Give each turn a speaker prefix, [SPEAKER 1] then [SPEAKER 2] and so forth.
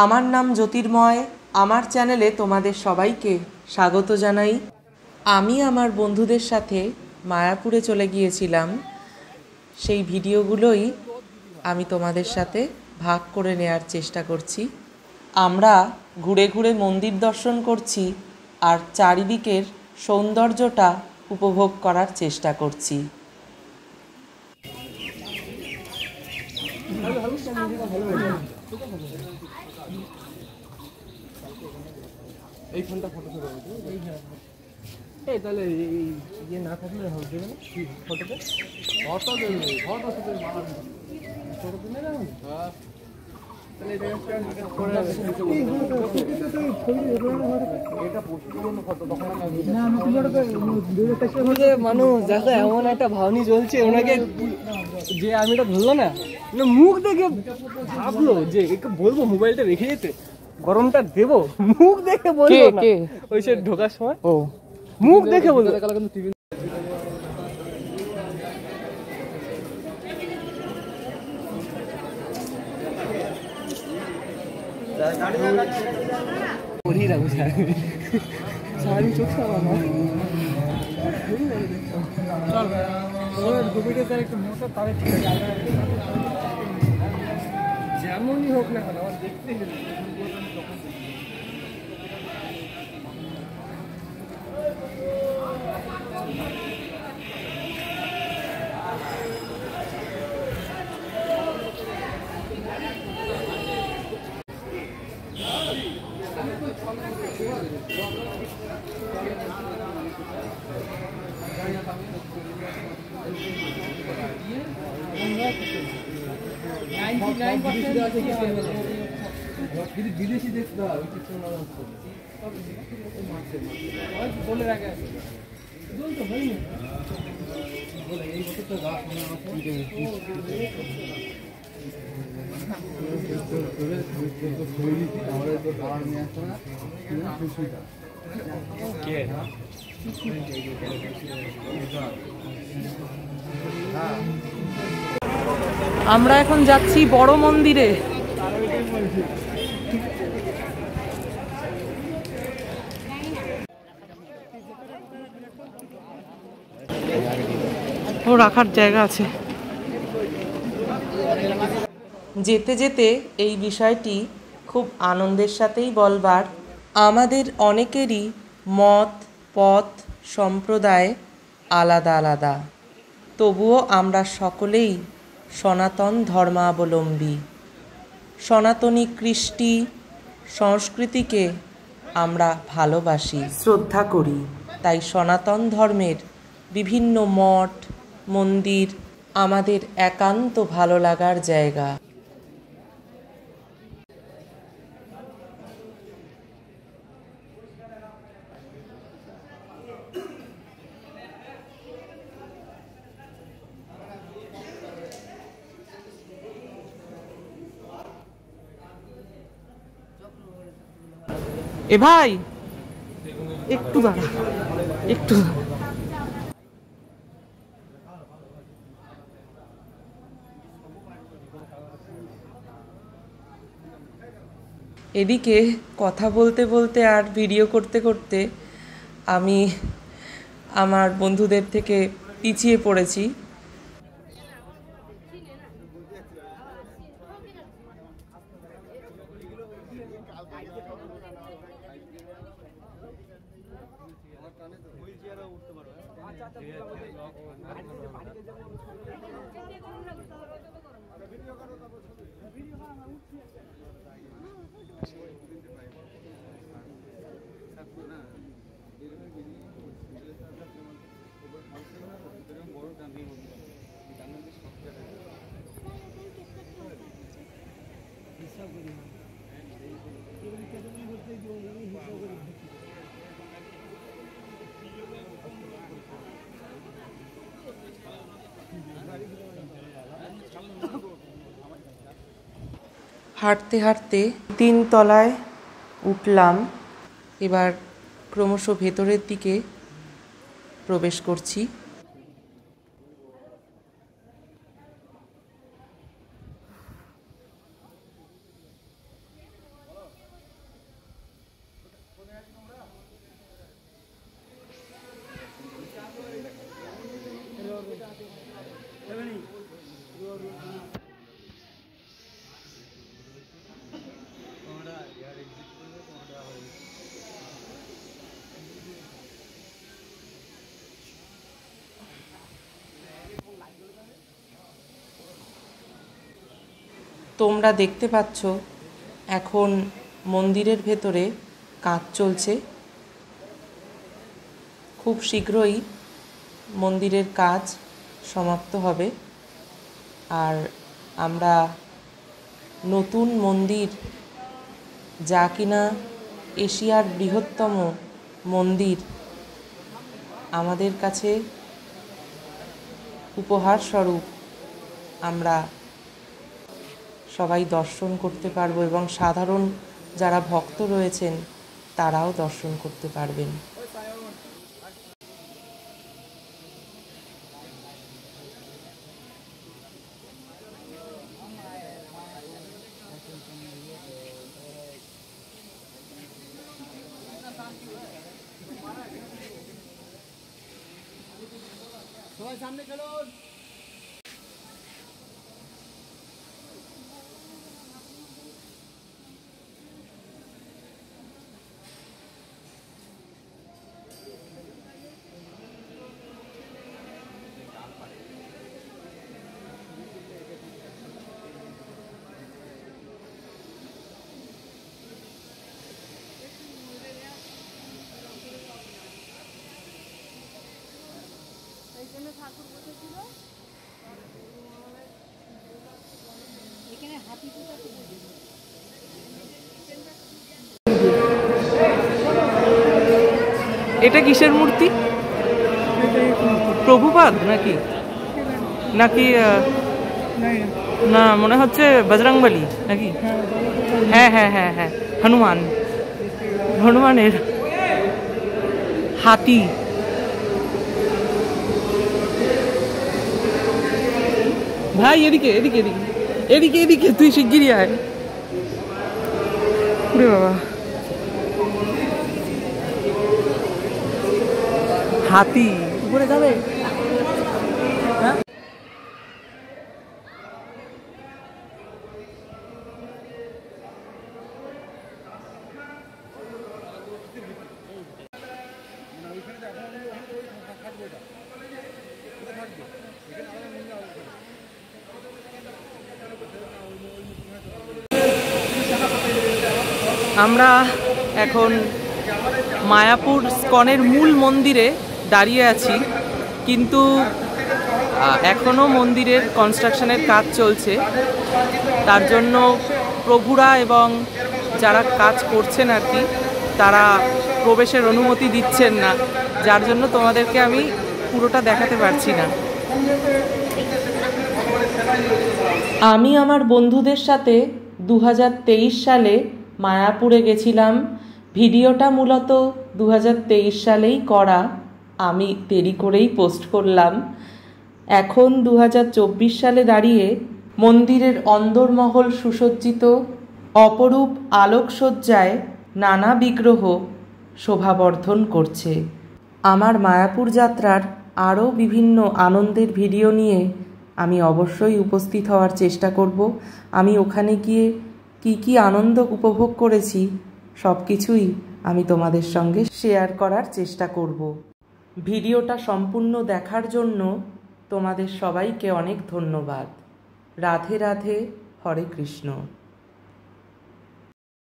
[SPEAKER 1] আমার নাম জ্যোতির্ময়। আমার চ্যানেলে তোমাদের সবাইকে স্বাগত জানাই। আমি আমার বন্ধুদের সাথে মায়াপুরে চলে গিয়েছিলাম। সেই ভিডিওগুলোই আমি তোমাদের সাথে ভাগ করে নেওয়ার চেষ্টা করছি। আমরা ঘুরে ঘুরে মন্দির দর্শন করছি আর চারিদিকের সৌন্দর্যটা উপভোগ করার চেষ্টা করছি।
[SPEAKER 2] এই ফোনটা ফটো তুলে এই তাহলে ইয়ে না থাকলে হবে দেবে না ফটোতে ফটো দেবে ফটো তুলে ফটো তুলে না তাহলে মানুষ দেখো এমন একটা ভাবনি চলছে ওনাকে যে আমি এটা ধরলো না মুখ দেখে ভাবলো যে একে বলবো মোবাইলটা রেখে যেতে গরমটা দেবো মুখ দেখে বলবো না ওই সে ঢোকার সময় ও মুখ দেখে বলবো কিন্তু টিভি যেমনই হোক না কেন আমার দেখতে বিদেশি দেখতে হয় বলে রাখে তো হয়নি এই বছর তো গাছ
[SPEAKER 1] আমরা এখন যাচ্ছি বড় মন্দিরে। ও রাখার জায়গা আছে। যেতে যেতে এই বিষয়টি খুব আনন্দের সাথেই বলবার, আমাদের অনেকেরই মত পথ সম্প্রদায় আলাদা আলাদা, তবুও আমরা সকলেই সনাতন ধর্মাবলম্বী। সনাতনী কৃষ্টি সংস্কৃতিকে আমরা ভালোবাসি, শ্রদ্ধা করি। তাই সনাতন ধর্মের বিভিন্ন মঠ মন্দির আমাদের একান্ত ভালো লাগার জায়গা। এ ভাই একটু দাঁড়া, একটু এদিকে কথা বলতে বলতে আর ভিডিও করতে করতে আমি আমার বন্ধুদের থেকে পিছিয়ে পড়েছি। হাঁটতে হাঁটতে 3 তলায় উঠলাম। এবার ক্রমশ ভেতরের দিকে প্রবেশ করছি। তোমরা দেখতে পাচ্ছ এখন মন্দিরের ভেতরে কাজ চলছে। খুব শীঘ্রই মন্দিরের কাজ সমাপ্ত হবে আর আমরা নতুন মন্দির, যা কিনা এশিয়ার বৃহত্তম মন্দির, আমাদের কাছে উপহার স্বরূপ আমরা সবাই দর্শন করতে পারবো এবং সাধারণ যারা ভক্ত রয়েছেন তারাও দর্শন করতে পারবেন।
[SPEAKER 2] সামনে চলুন।
[SPEAKER 3] ঠাকুর বসেছিল এখানে হাতি পূজা।
[SPEAKER 1] এটা কিসের মূর্তি? প্রভুপাদ নাকি নাকি না, মনে হচ্ছে বজরংবলী নাকি? হ্যাঁ হ্যাঁ হ্যাঁ হ্যাঁ, হনুমানের হাতি। ভাই এদিকে এদিকে এদিকে এদিকে এদিকে, তুই শিগগিরই আয়। বাবা, হাতি উপরে যাবে। আমরা এখন মায়াপুর স্কনের মূল মন্দিরে দাঁড়িয়ে আছি, কিন্তু এখনও মন্দিরের কনস্ট্রাকশনের কাজ চলছে। তার জন্য প্রভুরা এবং যারা কাজ করছেন আর কি, তারা প্রবেশের অনুমতি দিচ্ছেন না, যার জন্য তোমাদেরকে আমি পুরোটা দেখাতে পারছি না। আমি আমার বন্ধুদের সাথে 2023 সালে মায়াপুরে গেছিলাম। ভিডিওটা মূলত 2023 সালেই করা, আমি দেরি করেই পোস্ট করলাম। এখন 2024 সালে দাঁড়িয়ে মন্দিরের অন্দরমহল সুসজ্জিত, অপরূপ আলোকসজ্জায় নানা বিগ্রহ শোভাবর্ধন করছে। আমার মায়াপুর যাত্রার আরও বিভিন্ন আনন্দের ভিডিও নিয়ে আমি অবশ্যই উপস্থিত হওয়ার চেষ্টা করব। আমি ওখানে গিয়ে কি কি আনন্দ উপভোগ করেছি সব কিছুই আমি তোমাদের সঙ্গে শেয়ার করার চেষ্টা করব। ভিডিওটা সম্পূর্ণ দেখার জন্য তোমাদের সবাইকে অনেক ধন্যবাদ। রাধে রাধে, হরে কৃষ্ণ।